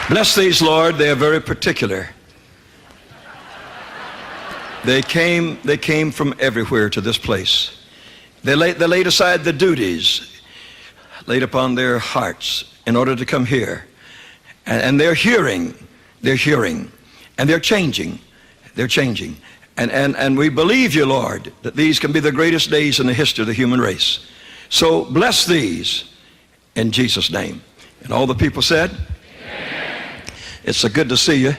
Bless these, Lord. They are very particular. They came from everywhere to this place. They laid aside the duties laid upon their hearts in order to come here. And they're hearing, and they're changing. And we believe you, Lord, that these can be the greatest days in the history of the human race. So bless these in Jesus' name. And all the people said, amen. It's so good to see you.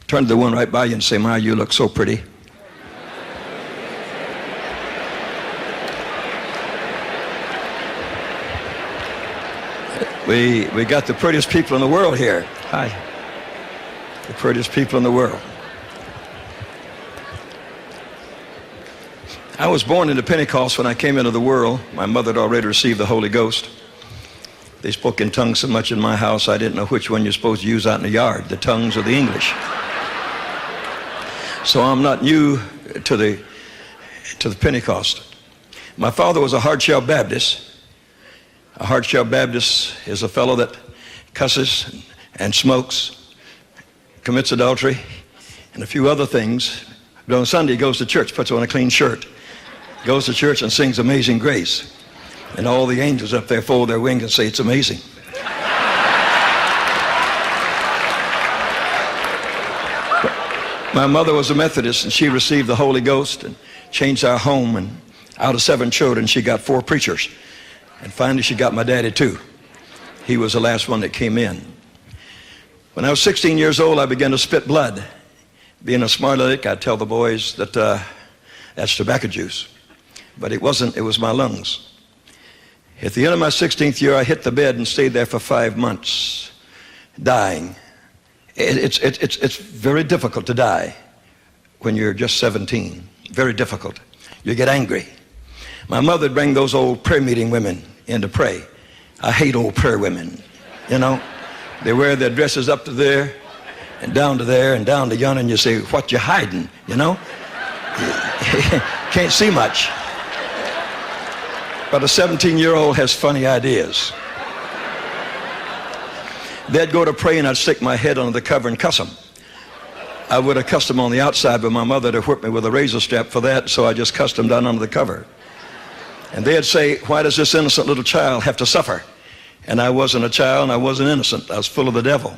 Turn to the one right by you and say, my, you look so pretty. We got the prettiest people in the world here. Hi. The prettiest people in the world. I was born into Pentecost. When I came into the world, my mother had already received the Holy Ghost. They spoke in tongues so much in my house, I didn't know which one you're supposed to use out in the yard, the tongues or the English. So I'm not new to the Pentecost. My father was a hard-shell Baptist. A hard-shell Baptist is a fellow that cusses and smokes, commits adultery, and a few other things. But on Sunday, he goes to church, puts on a clean shirt, goes to church and sings Amazing Grace. And all the angels up there fold their wings and say, it's amazing. My mother was a Methodist, and she received the Holy Ghost and changed our home. And out of 7 children, she got 4 preachers. And finally, she got my daddy, too. He was the last one that came in. When I was 16 years old, I began to spit blood. Being a smart aleck, I'd tell the boys that that's tobacco juice. But it wasn't, it was my lungs. At the end of my 16th year, I hit the bed and stayed there for 5 months, dying. It's very difficult to die when you're just 17. Very difficult. You get angry. My mother would bring those old prayer meeting women in to pray. I hate old prayer women, you know. They wear their dresses up to there and down to there and down to yonder, and you say, what you hiding, you know? Can't see much. But a 17-year-old has funny ideas. They'd go to pray, and I'd stick my head under the cover and cuss them. I would have cussed them on the outside, but my mother would have whipped me with a razor strap for that, so I just cussed them down under the cover. And they'd say, why does this innocent little child have to suffer? And I wasn't a child, and I wasn't innocent. I was full of the devil.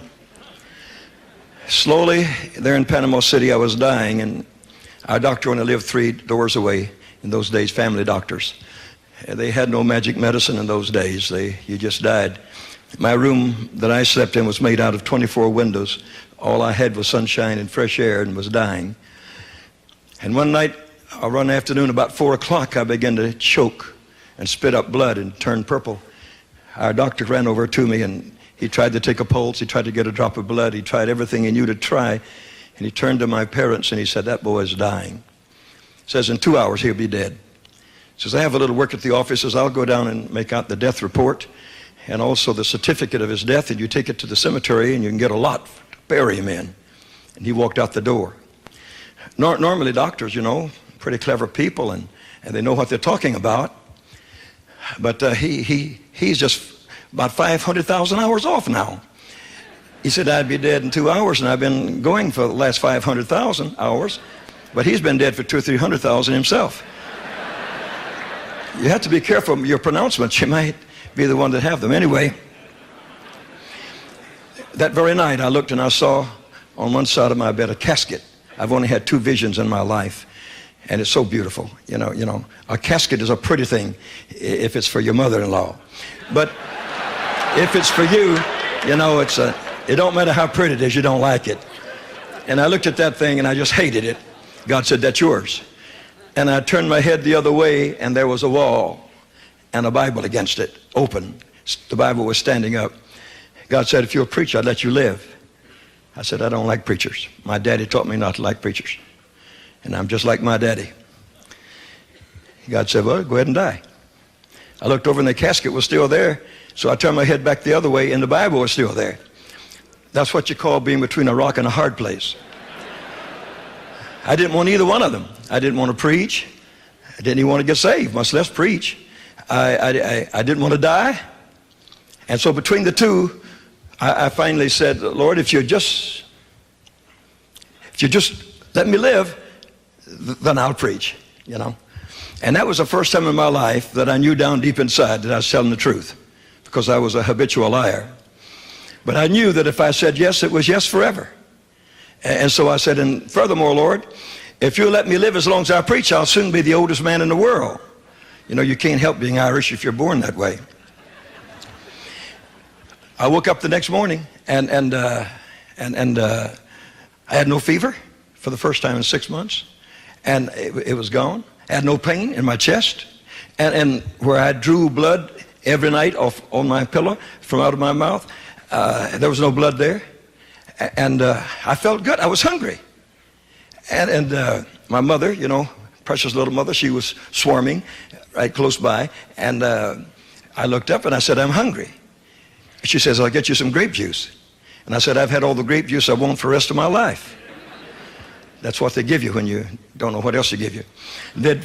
Slowly, there in Panama City, I was dying, and our doctor only lived 3 doors away. In those days, family doctors. They had no magic medicine in those days. You just died. My room that I slept in was made out of 24 windows. All I had was sunshine and fresh air, and was dying. And one night, or one afternoon, about 4 o'clock, I began to choke and spit up blood and turn purple. Our doctor ran over to me, and he tried to take a pulse. He tried to get a drop of blood. He tried everything he knew to try. And he turned to my parents, and he said, that boy is dying. He says, in 2 hours, he'll be dead. He says, I have a little work at the office. He says, I'll go down and make out the death report and also the certificate of his death, and you take it to the cemetery, and you can get a lot to bury him in. And he walked out the door. Normally, doctors, you know, pretty clever people, and they know what they're talking about. But he's just about 500,000 hours off now. He said I'd be dead in 2 hours, and I've been going for the last 500,000 hours, but he's been dead for 200,000 or 300,000 himself. You have to be careful of your pronouncements. You might be the one that have them. Anyway, that very night I looked and I saw on one side of my bed a casket. I've only had 2 visions in my life, and it's so beautiful. You know, a casket is a pretty thing if it's for your mother-in-law. But if it's for you, you know, it don't matter how pretty it is, you don't like it. And I looked at that thing and I just hated it. God said, that's yours. And I turned my head the other way, and there was a wall and a Bible against it, open. The Bible was standing up. God said, if you're a preacher, I'd let you live. I said, I don't like preachers. My daddy taught me not to like preachers. And I'm just like my daddy. God said, well, go ahead and die. I looked over, and the casket was still there. So I turned my head back the other way, and the Bible was still there. That's what you call being between a rock and a hard place. I didn't want either one of them. I didn't want to preach. I didn't even want to get saved, much less preach. I didn't want to die, And so between the two, I finally said, Lord, if you just let me live, then I'll preach, you know. And that was the first time in my life that I knew down deep inside that I was telling the truth, because I was a habitual liar. But I knew that if I said yes, it was yes forever. And so I said, and furthermore, Lord, if you let me live as long as I preach, I'll soon be the oldest man in the world. You know, you can't help being Irish if you're born that way. I woke up the next morning and I had no fever for the first time in 6 months, and it was gone. I had no pain in my chest, and where I drew blood every night off on my pillow from out of my mouth, there was no blood there, and I felt good. I was hungry, and my mother, you know, precious little mother, she was swarming right close by, and I looked up and I said, I'm hungry. She says, I'll get you some grape juice. And I said, I've had all the grape juice I want for the rest of my life. That's what they give you when you don't know what else to give you. They'd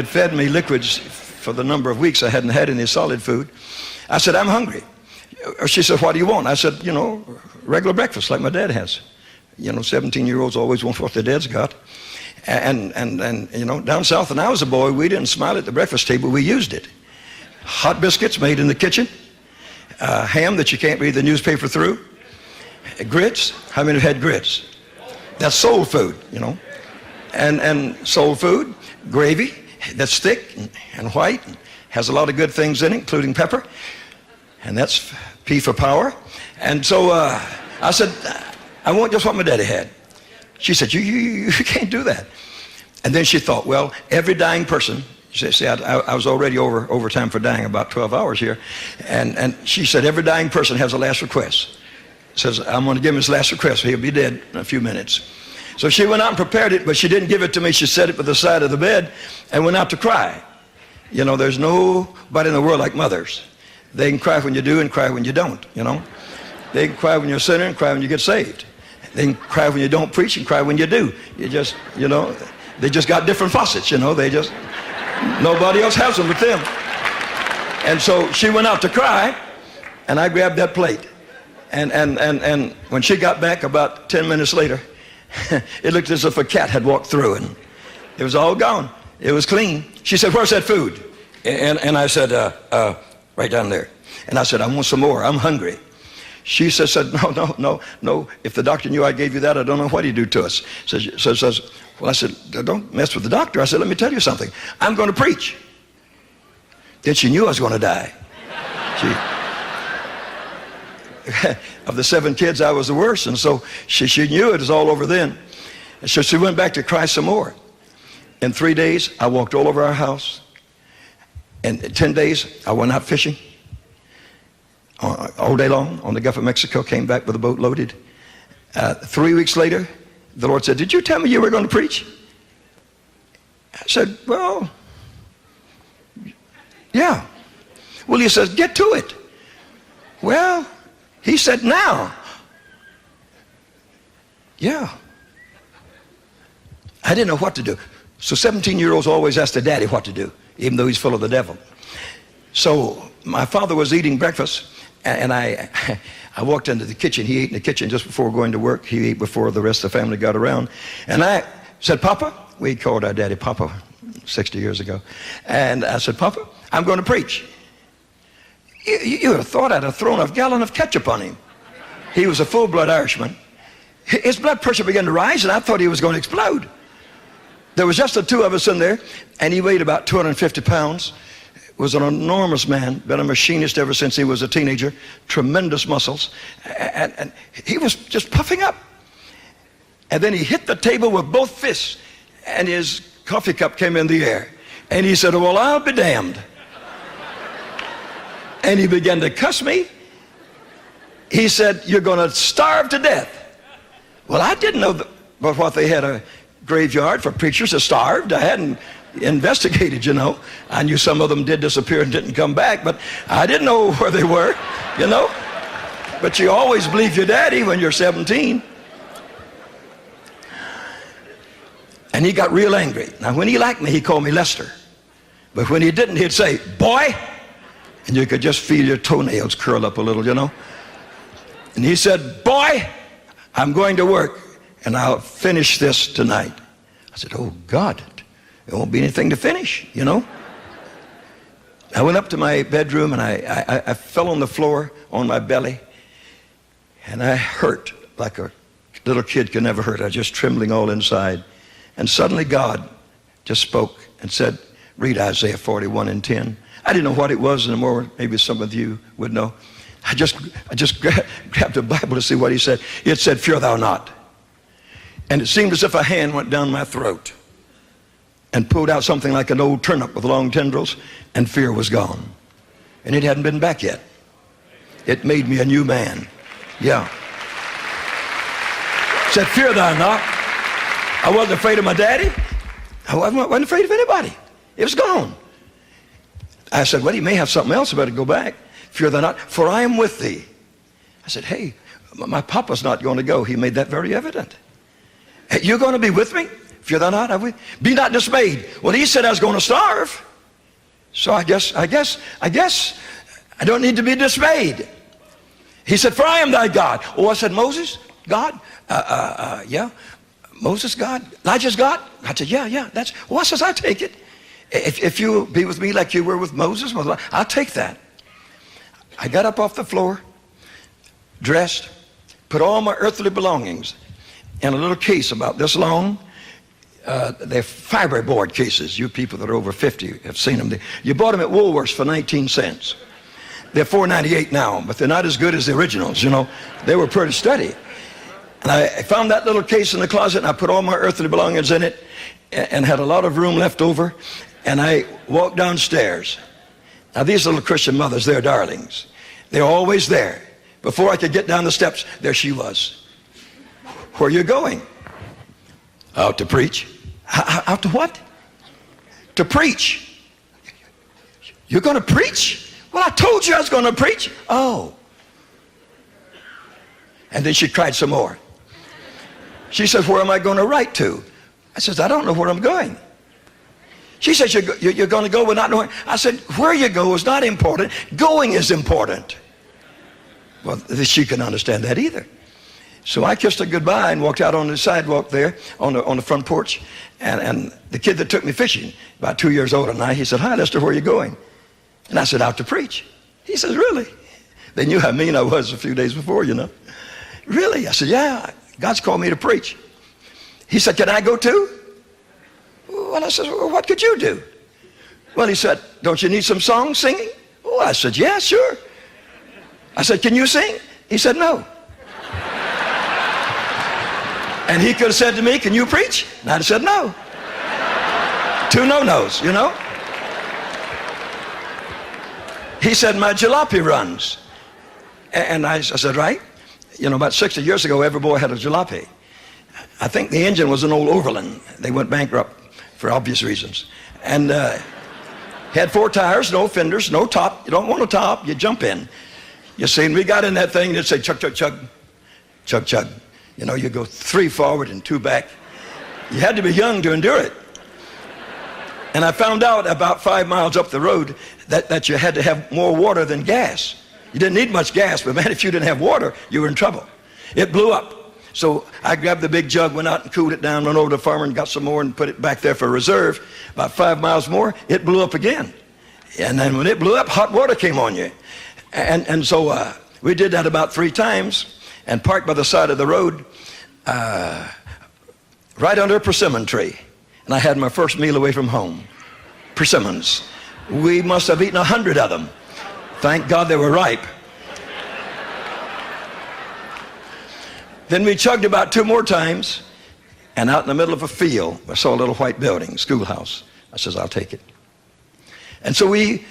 fed me liquids for the number of weeks I hadn't had any solid food. I said, I'm hungry. She said, what do you want? I said, you know, regular breakfast like my dad has. You know, 17-year-olds always want what their dad's got. And you know, down south when I was a boy, we didn't smile at the breakfast table, we used it. Hot biscuits made in the kitchen. Ham that you can't read the newspaper through. Grits. How many have had grits? That's soul food, you know. And soul food, gravy that's thick and white, and has a lot of good things in it, including pepper. And that's P for power. And so I said, I want just what my daddy had. She said, you can't do that. And then she thought, well, every dying person, see, I was already over time for dying, about 12 hours here. And she said, every dying person has a last request. Says, I'm going to give him his last request. He'll be dead in a few minutes. So she went out and prepared it, but she didn't give it to me. She set it by the side of the bed and went out to cry. You know, there's nobody in the world like mothers. They can cry when you do and cry when you don't, you know. They can cry when you're a sinner and cry when you get saved. They can cry when you don't preach and cry when you do. You just, you know, they just got different faucets, you know. They just, nobody else has them but them. And so she went out to cry, and I grabbed that plate. And when she got back about 10 minutes later, it looked as if a cat had walked through, and it was all gone. It was clean. She said, where's that food? And I said, right down there. And I said, I want some more. I'm hungry. She said, no. If the doctor knew I gave you that, I don't know what he'd do to us. Says, well, I said, don't mess with the doctor. I said, let me tell you something. I'm going to preach. Then she knew I was going to die. Of the 7 kids, I was the worst, and so she knew it was all over then. And so she went back to cry some more. In 3 days, I walked all over our house. And in 10 days, I went out fishing all day long on the Gulf of Mexico, came back with a boat loaded. 3 weeks later, the Lord said, did you tell me you were going to preach? I said, well, yeah. Well, he says, get to it. Well, he said, now. Yeah. I didn't know what to do. So 17-year-olds always ask their daddy what to do, even though he's full of the devil. So my father was eating breakfast, and I walked into the kitchen. He ate in the kitchen just before going to work. He ate before the rest of the family got around. And I said, Papa, we called our daddy Papa 60 years ago. And I said, Papa, I'm going to preach. You would have thought I'd have thrown a gallon of ketchup on him. He was a full-blood Irishman. His blood pressure began to rise, and I thought he was going to explode. There was just the two of us in there, and he weighed about 250 pounds. Was an enormous man, been a machinist ever since he was a teenager, tremendous muscles, and he was just puffing up. And then he hit the table with both fists, and his coffee cup came in the air. And he said, well, I'll be damned. And he began to cuss me. He said, you're going to starve to death. Well, I didn't know but what they had a graveyard for preachers that starved. I hadn't investigated, you know. I knew some of them did disappear and didn't come back, but I didn't know where they were, you know. But you always believe your daddy when you're 17. And he got real angry. Now, when he liked me, he called me Lester. But when he didn't, he'd say, boy. And you could just feel your toenails curl up a little, you know. And he said, boy, I'm going to work and I'll finish this tonight. I said, oh God, there won't be anything to finish, you know. I went up to my bedroom and I fell on the floor on my belly, and I hurt like a little kid can never hurt. I was just trembling all inside. And suddenly God just spoke and said, read Isaiah 41:10. I didn't know what it was anymore. Maybe some of you would know. I just grabbed the Bible to see what he said. It said, fear thou not. And it seemed as if a hand went down my throat and pulled out something like an old turnip with long tendrils, and fear was gone. And it hadn't been back yet. It made me a new man. Yeah. It said, fear thou not. I wasn't afraid of my daddy. I wasn't afraid of anybody. It was gone. I said, well, he may have something else. I better go back. Fear thou not, for I am with thee. I said, hey, my papa's not going to go. He made that very evident. Hey, you're going to be with me? Fear thou not, have we? Be not dismayed. Well, he said I was going to starve. So I guess I don't need to be dismayed. He said, for I am thy God. Oh, I said, Moses, God? Yeah. Moses, God? Elijah's God? I said, yeah, that's, well, I says, I'll take it. If you be with me like you were with Moses, well, I'll take that. I got up off the floor, dressed, put all my earthly belongings in a little case about this long. They're fiberboard cases. You people that are over 50 have seen them. You bought them at Woolworths for 19 cents. They're $4.98 now, but they're not as good as the originals, you know. They were pretty steady. And I found that little case in the closet, and I put all my earthly belongings in it and had a lot of room left over. And I walked downstairs. Now, these little Christian mothers, they're darlings. They're always there. Before I could get down the steps, there she was. Where are you going? Out to preach. Out to what? To preach. You're going to preach? Well, I told you I was going to preach. Oh. And then she cried some more. She says, where am I going to write to? I says, I don't know where I'm going. She says, you're going to go without knowing. I said, where you go is not important. Going is important. Well, she couldn't understand that either. So I kissed her goodbye and walked out on the sidewalk there on the front porch. And the kid that took me fishing, about 2 years older than I, he said, hi, Lester, where are you going? And I said, out to preach. He says, really? They knew how mean I was a few days before, you know. Really? I said, yeah, God's called me to preach. He said, can I go too? Well, I said, well, what could you do? Well, he said, don't you need some songs singing? Oh, I said, yeah, sure. I said, can you sing? He said, no. And he could have said to me, can you preach? And I'd have said, no. 2 no-nos, you know. He said, my jalopy runs. And I said, right. You know, about 60 years ago, every boy had a jalopy. I think the engine was an old Overland. They went bankrupt for obvious reasons. And had 4 tires, no fenders, no top. You don't want a top, you jump in. You see, and we got in that thing, and it'd say chug, chug, chug, chug, chug. You know, you go 3 forward and 2 back. You had to be young to endure it. And I found out about 5 miles up the road that you had to have more water than gas. You didn't need much gas, but man, if you didn't have water, you were in trouble. It blew up. So I grabbed the big jug, went out and cooled it down, went over to the farmer and got some more and put it back there for reserve. About 5 miles more, it blew up again. And then when it blew up, hot water came on you. And so we did that about 3 times and parked by the side of the road right under a persimmon tree. And I had my first meal away from home. Persimmons. We must have eaten 100 of them. Thank God they were ripe. Then we chugged about 2 more times, and out in the middle of a field, I saw a little white building, schoolhouse. I says, I'll take it. And so we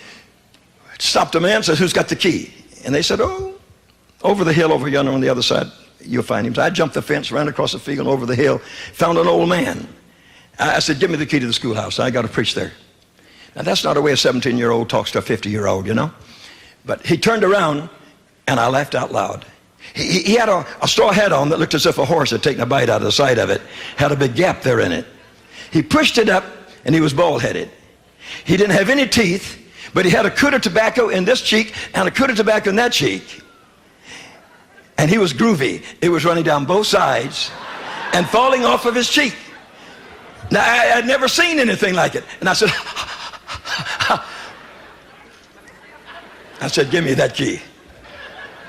stopped a man and said, who's got the key? And they said, oh, over the hill over yonder on the other side, you'll find him. So I jumped the fence, ran across the field, over the hill, found an old man. I said, give me the key to the schoolhouse. I got to preach there. Now, that's not the way a 17-year-old talks to a 50-year-old, you know. But he turned around, and I laughed out loud. He had a straw hat on that looked as if a horse had taken a bite out of the side of it. Had a big gap there in it. He pushed it up, and he was bald-headed. He didn't have any teeth, But he had a quid of tobacco in this cheek and a quid of tobacco in that cheek. And he was groovy. It was running down both sides and falling off of his cheek. Now, I'd never seen anything like it. And I said, give me that key.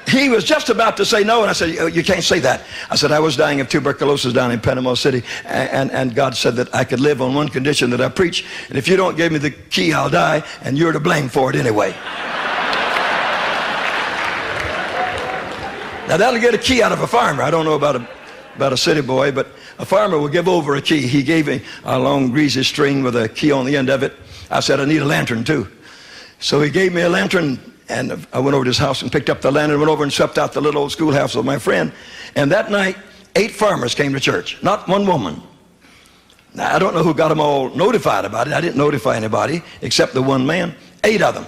He was just about to say no, and I said, you can't say that. I said, I was dying of tuberculosis down in Panama City, and God said that I could live on one condition, that I preach, and if you don't give me the key, I'll die, and you're to blame for it anyway. Now, that'll get a key out of a farmer. I don't know about a city boy, but a farmer will give over a key. He gave me a long greasy string with a key on the end of it. I said, I need a lantern too. So he gave me a lantern, and I went over to his house and picked up the lantern, went over and swept out the little old schoolhouse of my friend. And that night, 8 farmers came to church, not one woman. Now, I don't know who got them all notified about it. I didn't notify anybody except the one man. 8 of them.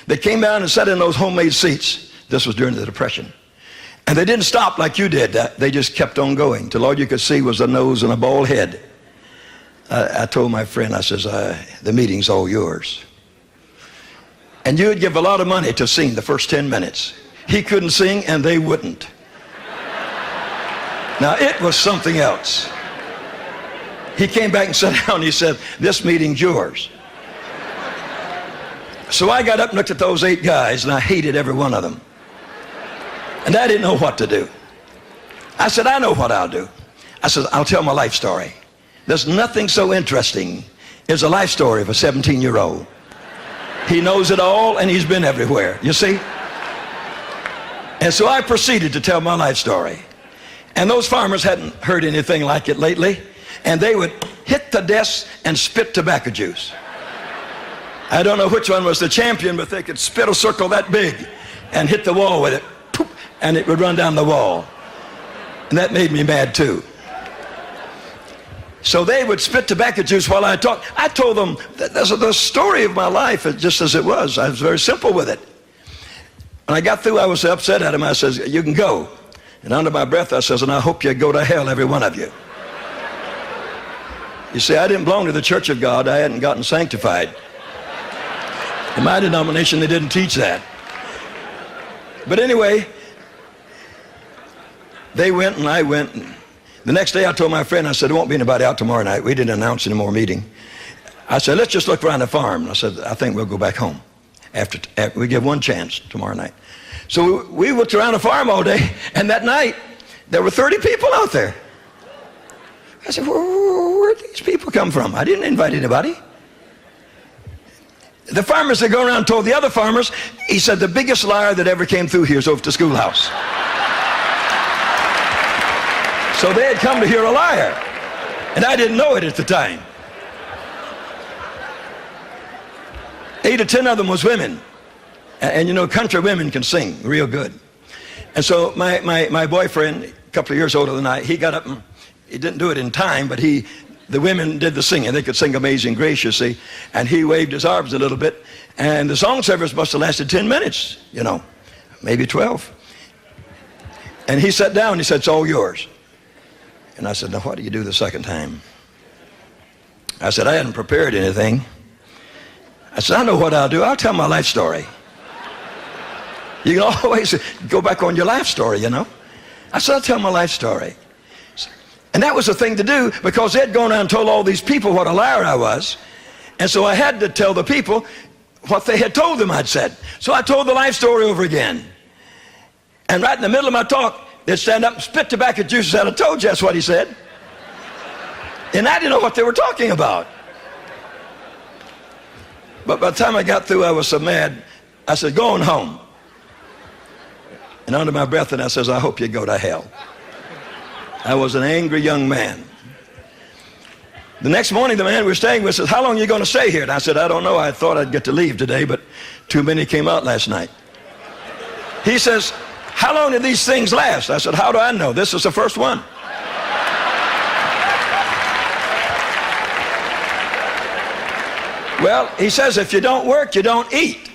They came down and sat in those homemade seats. This was during the Depression. And they didn't stop like you did. They just kept on going till all you could see was a nose and a bald head. I told my friend, I says, the meeting's all yours. And you would give a lot of money to sing the first 10 minutes. He couldn't sing and they wouldn't. Now, it was something else. He came back and sat down and he said, this meeting's yours. So I got up and looked at those 8 guys, and I hated every one of them. And I didn't know what to do. I said, I know what I'll do. I said, I'll tell my life story. There's nothing so interesting as a life story of a 17-year-old. He knows it all, and he's been everywhere, you see? And so I proceeded to tell my life story. And those farmers hadn't heard anything like it lately, and they would hit the desk and spit tobacco juice. I don't know which one was the champion, but they could spit a circle that big and hit the wall with it, poop, and it would run down the wall. And that made me mad too. So they would spit tobacco juice while I talked. I told them the story of my life, just as it was. I was very simple with it. When I got through, I was so upset at him. I says, you can go. And under my breath, I says, and I hope you go to hell, every one of you. You see, I didn't belong to the Church of God. I hadn't gotten sanctified. In my denomination, they didn't teach that. But anyway, they went and I went. The next day I told my friend, I said, there won't be anybody out tomorrow night. We didn't announce any more meeting. I said, let's just look around the farm. And I said, I think we'll go back home after we give one chance tomorrow night. So we looked around the farm all day, and that night there were 30 people out there. I said, where'd these people come from? I didn't invite anybody. The farmers that go around and told the other farmers, he said, the biggest liar that ever came through here is over at the schoolhouse. So they had come to hear a liar, and I didn't know it at the time. 8 or 10 of them was women, and you know, country women can sing real good. And so my boyfriend, a couple of years older than I, he got up and he didn't do it in time, but the women did the singing. They could sing Amazing Grace, you see, and he waved his arms a little bit, and the song service must have lasted 10 minutes, you know, maybe 12. And he sat down and he said, it's all yours. And I said, now what do you do the second time? I said, I hadn't prepared anything. I said, I know what I'll do. I'll tell my life story. You can always go back on your life story, you know. I said, I'll tell my life story. And that was the thing to do, because they'd gone out and told all these people what a liar I was. And so I had to tell the people what they had told them I'd said. So I told the life story over again. And right in the middle of my talk, they'd stand up and spit tobacco juice and said, I told you that's what he said. And I didn't know what they were talking about. But by the time I got through, I was so mad. I said, go on home. And under my breath, and I says, I hope you go to hell. I was an angry young man. The next morning, the man we were staying with says, how long are you going to stay here? And I said, I don't know. I thought I'd get to leave today, but too many came out last night. He says, how long did these things last? I said, how do I know? This is the first one. Well, he says, if you don't work, you don't eat.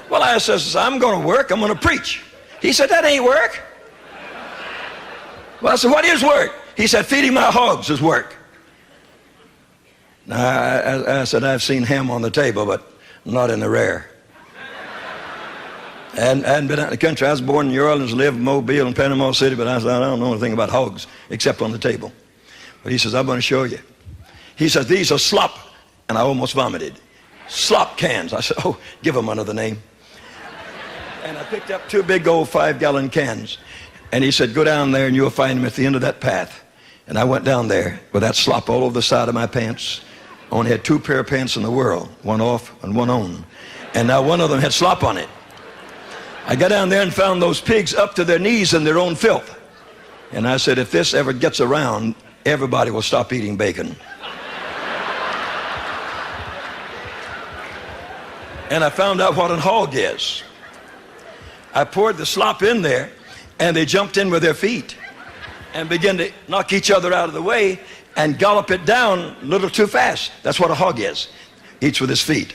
Well, I says, I'm going to work. I'm going to preach. He said, that ain't work. Well, I said, what is work? He said, feeding my hogs is work. Now, I said, I've seen ham on the table, but not in the rare. And I hadn't been out in the country. I was born in New Orleans, lived in Mobile and Panama City, but I said, I don't know anything about hogs except on the table. But he says, I'm going to show you. He says, these are slop, and I almost vomited. Slop cans. I said, oh, give them another name. And I picked up 2 big old 5-gallon cans. And he said, go down there and you'll find them at the end of that path. And I went down there with that slop all over the side of my pants. I only had 2 pair of pants in the world, one off and one on. And now one of them had slop on it. I got down there and found those pigs up to their knees in their own filth. And I said, if this ever gets around, everybody will stop eating bacon. And I found out what a hog is. I poured the slop in there, and they jumped in with their feet and began to knock each other out of the way and gallop it down a little too fast. That's what a hog is, eats with his feet.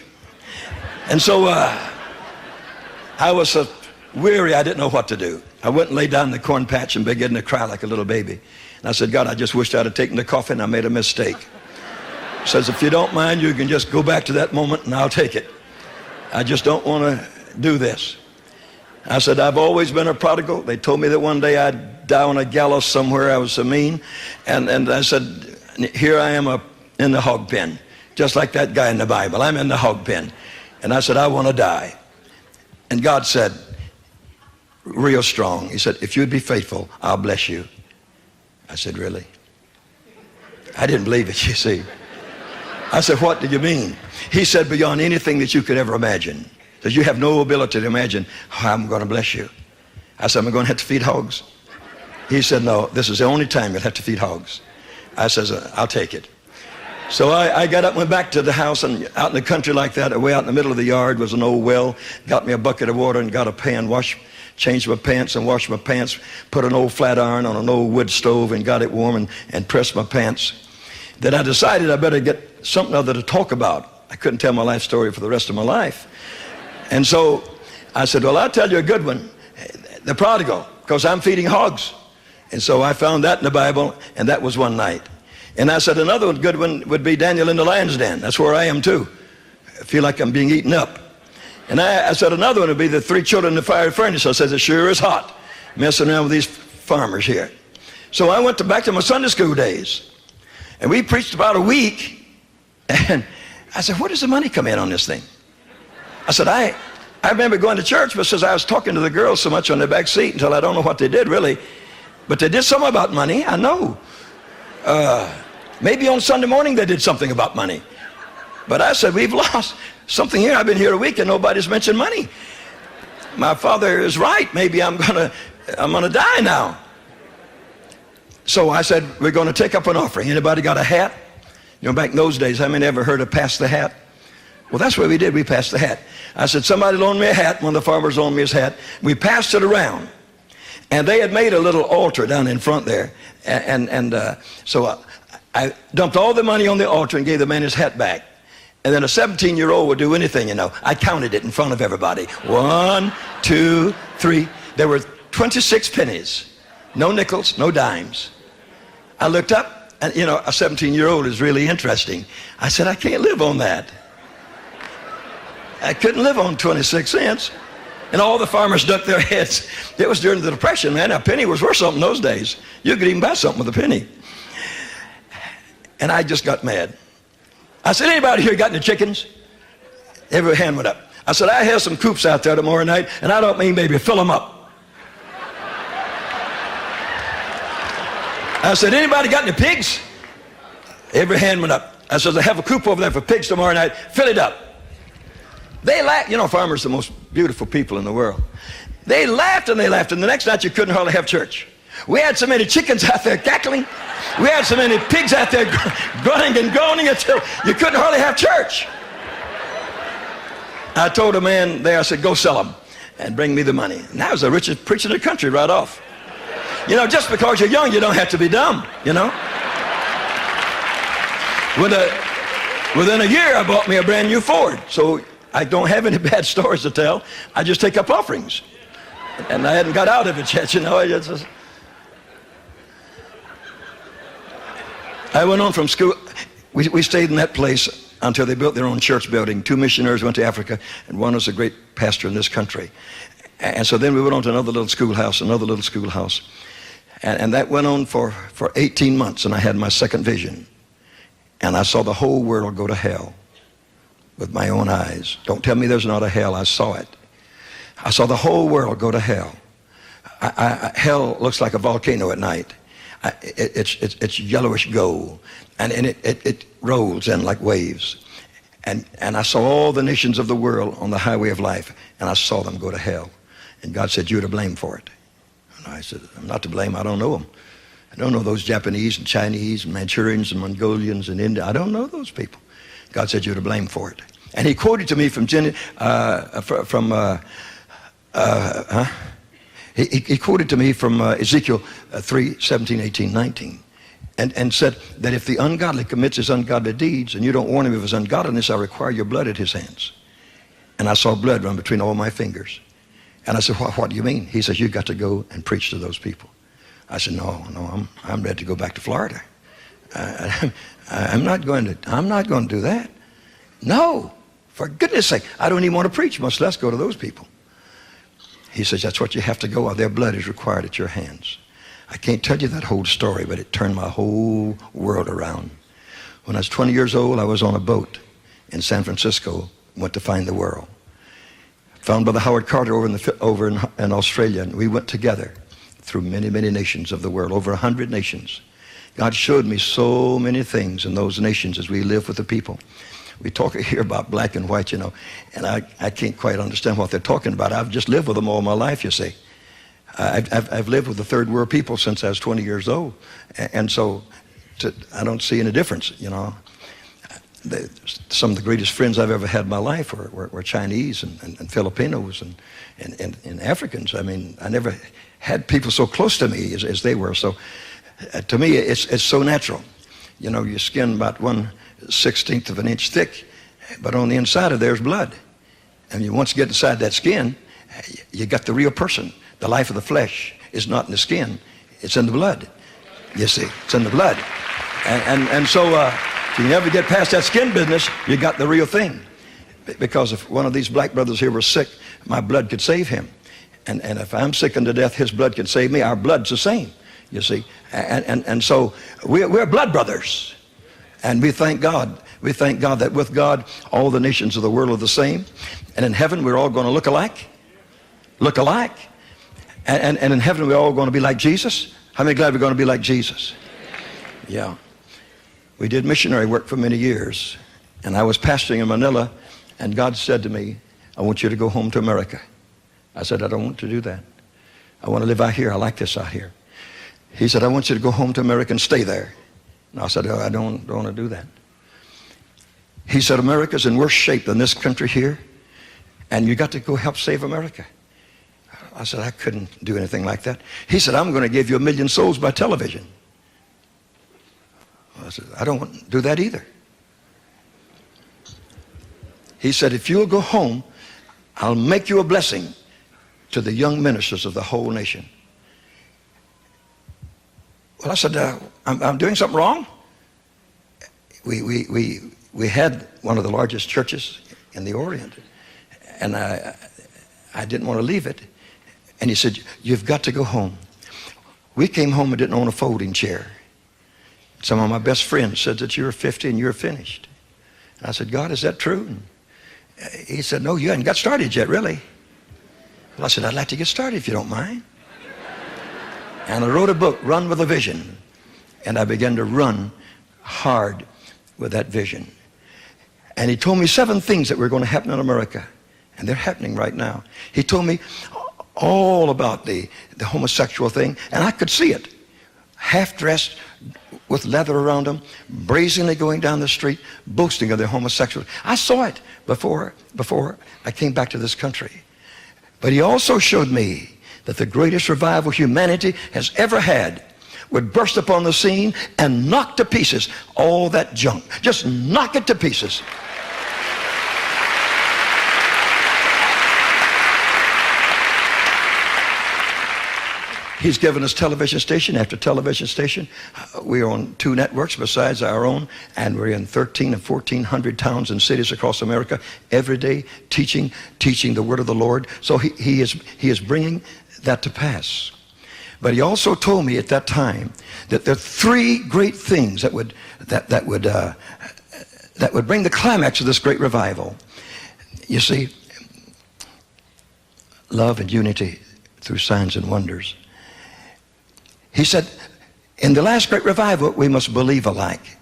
And so I was so weary, I didn't know what to do. I went and lay down in the corn patch and began to cry like a little baby. And I said, God, I just wished I'd have taken the coffin. I made a mistake. He says, if you don't mind, you can just go back to that moment and I'll take it. I just don't want to do this. I said, I've always been a prodigal. They told me that one day I'd die on a gallows somewhere. I was so mean. And I said, here I am in the hog pen, just like that guy in the Bible. I'm in the hog pen. And I said, I want to die. And God said, real strong, he said, if you'd be faithful, I'll bless you. I said, really? I didn't believe it, you see. I said, what do you mean? He said, beyond anything that you could ever imagine. That you have no ability to imagine how I'm going to bless you. I said, I'm going to have to feed hogs. He said, no, this is the only time you'll have to feed hogs. I says, I'll take it. So I got up and went back to the house, and out in the country like that, way out in the middle of the yard was an old well. Got me a bucket of water and got a pan, changed my pants and washed my pants, put an old flat iron on an old wood stove and got it warm and pressed my pants. Then I decided I better get something other to talk about. I couldn't tell my life story for the rest of my life. And so I said, well, I'll tell you a good one, the prodigal, because I'm feeding hogs. And so I found that in the Bible, and that was one night. And I said another good one would be Daniel in the lion's den. That's where I am too. I feel like I'm being eaten up. And I said another one would be the 3 children in the fiery furnace. I said, it sure is hot, messing around with these farmers here. So I went back to my Sunday school days. And we preached about a week. And I said, where does the money come in on this thing? I said, I remember going to church, but since I was talking to the girls so much on the back seat until I don't know what they did really. But they did something about money, I know. Maybe on Sunday morning they did something about money. But I said, we've lost something here. I've been here a week and nobody's mentioned money. My father is right. Maybe I'm gonna die now. So I said, we're going to take up an offering. Anybody got a hat? You know, back in those days, how many ever heard of pass the hat? Well, that's what we did. We passed the hat. I said, somebody loaned me a hat. One of the farmers loaned me his hat. We passed it around. And they had made a little altar down in front there. So I dumped all the money on the altar and gave the man his hat back. And then a 17-year-old would do anything, you know. I counted it in front of everybody. 1, 2, 3. There were 26 pennies. No nickels, no dimes. I looked up, and, you know, a 17-year-old is really interesting. I said, I can't live on that. I couldn't live on 26 cents. And all the farmers ducked their heads. It was during the Depression, man. A penny was worth something those days. You could even buy something with a penny. And I just got mad. I said, anybody here got any chickens? Every hand went up. I said, I have some coops out there tomorrow night, and I don't mean maybe fill them up. I said, anybody got any pigs? Every hand went up. I said, I have a coop over there for pigs tomorrow night. Fill it up. They laughed. You know, farmers are the most beautiful people in the world. They laughed and they laughed, and the next night you couldn't hardly have church. We had so many chickens out there cackling. We had so many pigs out there grunting and groaning until you couldn't hardly have church. I told a man there, I said, go sell them and bring me the money. And I was the richest preacher in the country right off. You know, just because you're young, you don't have to be dumb, you know. Within a year, I bought me a brand new Ford. So I don't have any bad stories to tell. I just take up offerings. And I hadn't got out of it yet, you know. I went on from school. We stayed in that place until they built their own church building. 2 missionaries went to Africa, and one was a great pastor in this country. And so then we went on to another little schoolhouse, and that went on for 18 months, and I had my second vision. And I saw the whole world go to hell with my own eyes. Don't tell me there's not a hell. I saw it. I saw the whole world go to hell. Hell looks like a volcano at night. It's yellowish gold, and it rolls in like waves. And I saw all the nations of the world on the highway of life, and I saw them go to hell. And God said, "You're to blame for it." And I said, "I'm not to blame. I don't know them. I don't know those Japanese and Chinese and Manchurians and Mongolians and India. I don't know those people." God said, "You're to blame for it." And he quoted to me from he quoted to me from Ezekiel 3, 17, 18, 19, and said that if the ungodly commits his ungodly deeds and you don't warn him of his ungodliness, I require your blood at his hands. And I saw blood run between all my fingers. And I said, what do you mean? He says, "You've got to go and preach to those people." I said, no, I'm ready to go back to Florida. I'm not going to do that. No, for goodness sake, I don't even want to preach, much less go to those people. He says, "That's what you have to go on. Their blood is required at your hands." I can't tell you that whole story, but it turned my whole world around. When I was 20 years old, I was on a boat in San Francisco, went to find the world. Found Brother Howard Carter over in Australia, and we went together through many, many nations of the world, over 100 nations. God showed me so many things in those nations as we lived with the people. We talk here about black and white, and I can't quite understand what they're talking about. I've just lived with them all my life, you see. I've lived with the third world people since I was 20 years old, and so I don't see any difference, Some of the greatest friends I've ever had in my life were Chinese and Filipinos and Africans. I mean, I never had people so close to me as they were. So to me, it's so natural. Your skin about 1/16 of an inch thick, but on the inside of there's blood. And once you get inside that skin, you got the real person. The life of the flesh is not in the skin, it's in the blood. You see, it's in the blood. And so if you never get past that skin business, you got the real thing. Because if one of these black brothers here was sick, my blood could save him. And if I'm sick unto death, his blood can save me. Our blood's the same, you see. And so we're blood brothers. And we thank God. We thank God that with God, all the nations of the world are the same. And in heaven, we're all going to look alike. Look alike. And in heaven, we're all going to be like Jesus. How many glad we're going to be like Jesus? Yeah. We did missionary work for many years. And I was pastoring in Manila. And God said to me, "I want you to go home to America." I said, "I don't want to do that. I want to live out here. I like this out here." He said, "I want you to go home to America and stay there." And I said, "Oh, I don't want to do that." He said, "America's in worse shape than this country here, and you got to go help save America." I said, "I couldn't do anything like that." He said, "I'm going to give you 1 million souls by television." I said, "I don't want to do that either." He said, "If you'll go home, I'll make you a blessing to the young ministers of the whole nation." Well, I said, I'm doing something wrong? We had one of the largest churches in the Orient, and I didn't want to leave it. And he said, "You've got to go home." We came home and didn't own a folding chair. Some of my best friends said that you're 50 and you're finished. And I said, "God, is that true?" And he said, "No, you haven't got started yet, really." Well, I said, "I'd like to get started if you don't mind." And I wrote a book, Run with a Vision. And I began to run hard with that vision. And he told me 7 things that were going to happen in America. And they're happening right now. He told me all about the homosexual thing. And I could see it. Half-dressed with leather around them, brazenly going down the street, boasting of their homosexuality. I saw it before I came back to this country. But he also showed me that the greatest revival humanity has ever had would burst upon the scene and knock to pieces all that junk. Just knock it to pieces. He's given us television station after television station. We're on 2 networks besides our own, and we're in 13 and 1,400 towns and cities across America every day, teaching the word of the Lord. So he is bringing that to pass. But he also told me at that time that there are 3 great things that would bring the climax of this great revival. You see, love and unity through signs and wonders. He said, in the last great revival, we must believe alike.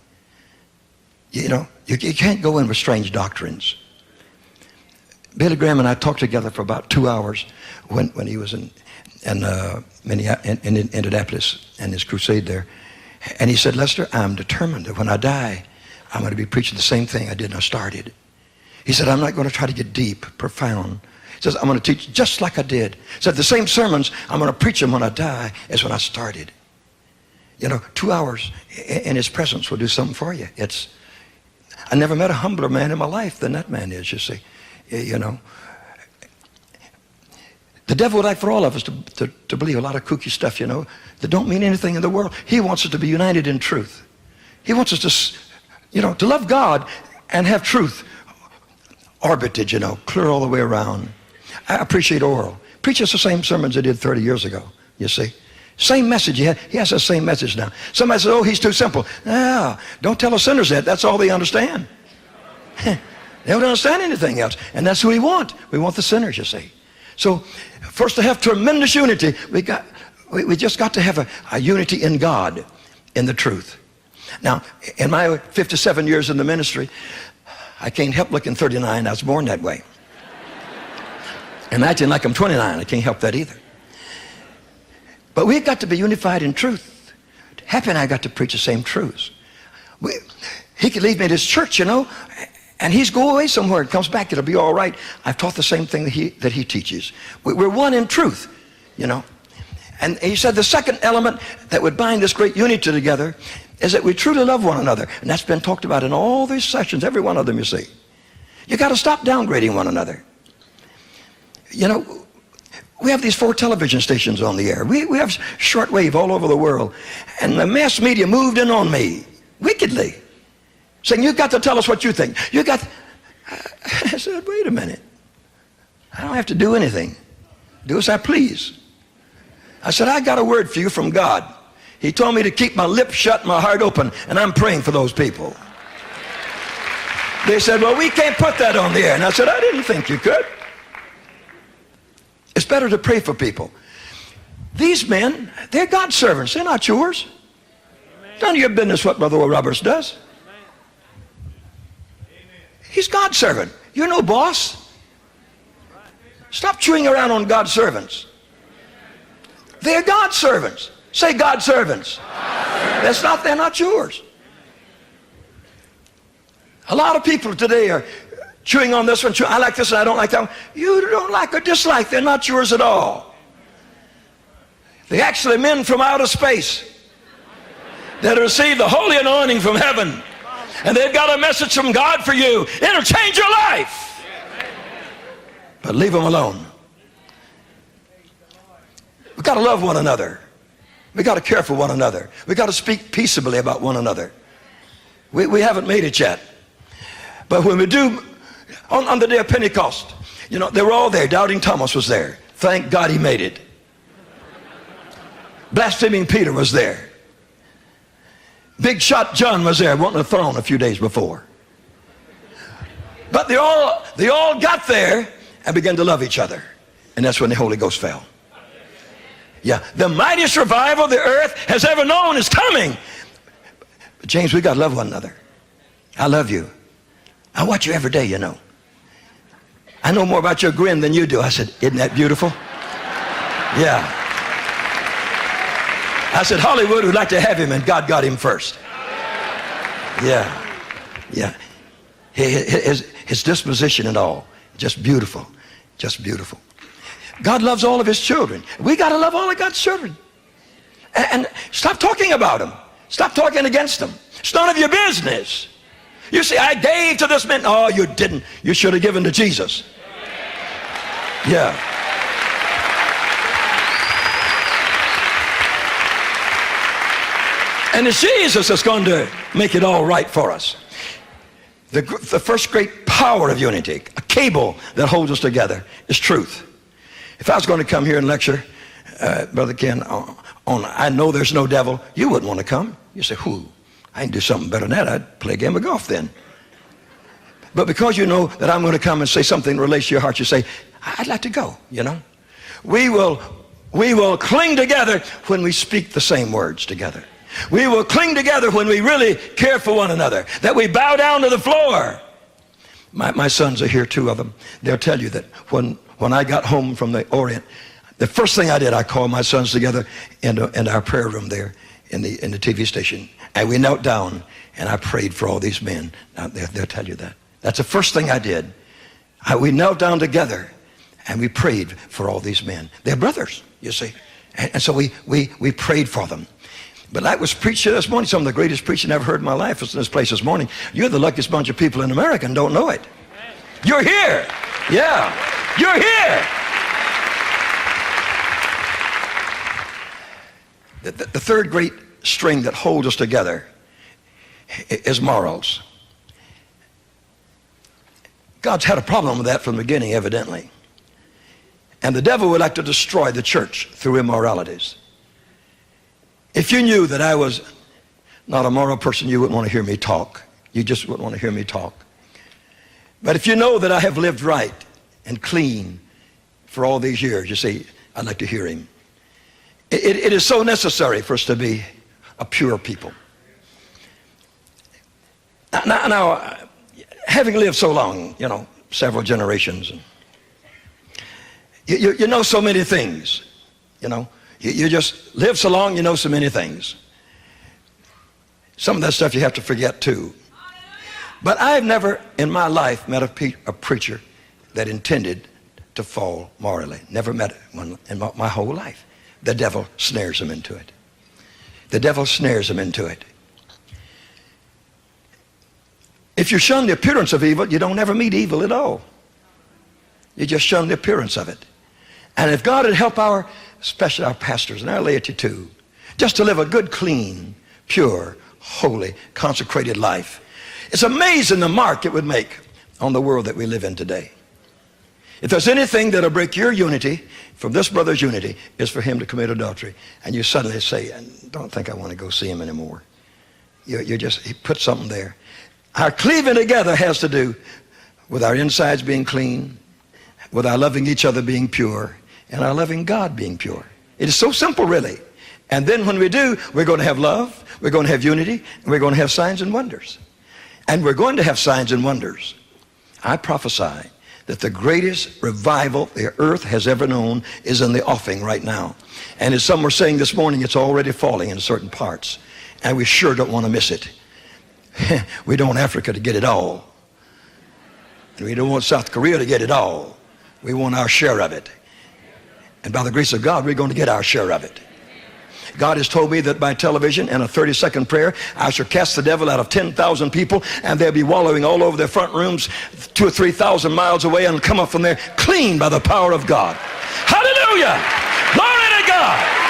You know, you can't go in with strange doctrines. Billy Graham and I talked together for about 2 hours when he was in Indianapolis and his crusade there. And he said, Lester, I'm determined that when I die, I'm going to be preaching the same thing I did when I started. He said, I'm not going to try to get deep, profound. He says, I'm going to teach just like I did. He said, the same sermons, I'm going to preach them when I die as when I started. You know, 2 hours in his presence will do something for you. I never met a humbler man in my life than that man is, you see. You know, the devil would like for all of us to believe a lot of kooky stuff, you know, that don't mean anything in the world. He wants us to be united in truth. He wants us to, you know, to love God and have truth orbited, you know, clear all the way around. I appreciate Oral. Preaches the same sermons he did 30 years ago, you see. Same message he had. He has the same message now. Somebody says, oh, he's too simple. No, don't tell the sinners that. That's all they understand. They don't understand anything else. And that's who we want. We want the sinners, you see. So for us to have tremendous unity, we just got to have a unity in God, in the truth. Now, in my 57 years in the ministry, I can't help looking 39. I was born that way. And acting like I'm 29, I can't help that either. But we've got to be unified in truth. Happy and I got to preach the same truths. He could leave me at his church, you know, and he's go away somewhere and comes back. It'll be all right. I've taught the same thing that he teaches. We're one in truth, you know. And he said the second element that would bind this great unity together is that we truly love one another. And that's been talked about in all these sessions, every one of them, you see. You got to stop downgrading one another. You know, we have these 4 television stations on the air. We have shortwave all over the world. And the mass media moved in on me wickedly, saying, you've got to tell us what you think. I said, wait a minute. I don't have to do anything. Do as I please. I said, I got a word for you from God. He told me to keep my lips shut and my heart open, and I'm praying for those people. They said, well, we can't put that on the air. And I said, I didn't think you could. It's better to pray for people. These men, they're God's servants. They're not yours. It's none of your business what Brother Roberts does. He's God's servant. You're no boss. Stop chewing around on God's servants. They're God's servants. Say God's servants. They're not yours. A lot of people today are chewing on this one. I like this and I don't like that one. You don't like or dislike. They're not yours at all. They're actually men from outer space that receive the holy anointing from heaven. And they've got a message from God for you. It'll change your life. But leave them alone. We've got to love one another. We've got to care for one another. We've got to speak peaceably about one another. We haven't made it yet. But when we do, on the day of Pentecost, you know, they were all there. Doubting Thomas was there. Thank God he made it. Blaspheming Peter was there. Big shot John was there, wanting a throne a few days before. But they all got there and began to love each other. And that's when the Holy Ghost fell. Yeah, the mightiest revival the earth has ever known is coming. But James, we got to love one another. I love you. I watch you every day, you know. I know more about your grin than you do. I said, isn't that beautiful? Yeah. I said, Hollywood would like to have him, and God got him first. Yeah. Yeah. His disposition and all, just beautiful. Just beautiful. God loves all of his children. We got to love all of God's children. And stop talking about them. Stop talking against them. It's none of your business. You see, I gave to this man. Oh, you didn't. You should have given to Jesus. Yeah. And it's Jesus that's going to make it all right for us. The first great power of unity, a cable that holds us together, is truth. If I was going to come here and lecture, Brother Ken, on I know there's no devil, you wouldn't want to come. You say, who? I can do something better than that. I'd play a game of golf then. But because you know that I'm going to come and say something that relates to your heart, you say, I'd like to go, you know. We will cling together when we speak the same words together. We will cling together when we really care for one another, that we bow down to the floor. My sons are here, 2 of them. They'll tell you that when I got home from the Orient, the first thing I did, I called my sons together in our prayer room there in the TV station. And we knelt down and I prayed for all these men. Now, they'll tell you that. That's the first thing I did. We knelt down together and we prayed for all these men. They're brothers, you see. And so we prayed for them. But I was preaching this morning, some of the greatest preaching I've ever heard in my life was in this place this morning. You're the luckiest bunch of people in America and don't know it. You're here. Yeah, you're here. The third great string that holds us together is morals. God's had a problem with that from the beginning, evidently. And the devil would like to destroy the church through immoralities. If you knew that I was not a moral person, you wouldn't want to hear me talk. You just wouldn't want to hear me talk. But if you know that I have lived right and clean for all these years, you say, I'd like to hear him. It is so necessary for us to be a pure people. Now, having lived so long, you know, several generations, you know so many things, you know. You just live so long, you know so many things. Some of that stuff you have to forget too. But I've never in my life met a preacher that intended to fall morally. Never met one in my whole life. The devil snares him into it. The devil snares him into it. If you shun the appearance of evil, you don't ever meet evil at all. You just shun the appearance of it. And if God would help especially our pastors and our laity too, just to live a good, clean, pure, holy, consecrated life, it's amazing the mark it would make on the world that we live in today. If there's anything that'll break your unity from this brother's unity, is for him to commit adultery. And you suddenly say, I don't think I want to go see him anymore. He put something there. Our cleaving together has to do with our insides being clean, with our loving each other being pure, and our loving God being pure. It is so simple, really. And then when we do, we're going to have love, we're going to have unity, and we're going to have signs and wonders. And we're going to have signs and wonders. I prophesy that the greatest revival the earth has ever known is in the offing right now. And as some were saying this morning, it's already falling in certain parts. And we sure don't want to miss it. We don't want Africa to get it all. We don't want South Korea to get it all. We want our share of it. And by the grace of God, we're going to get our share of it. God has told me that by television and a 30-second prayer, I shall cast the devil out of 10,000 people, and they'll be wallowing all over their front rooms 2,000 or 3,000 miles away and come up from there clean by the power of God. Hallelujah! Glory to God!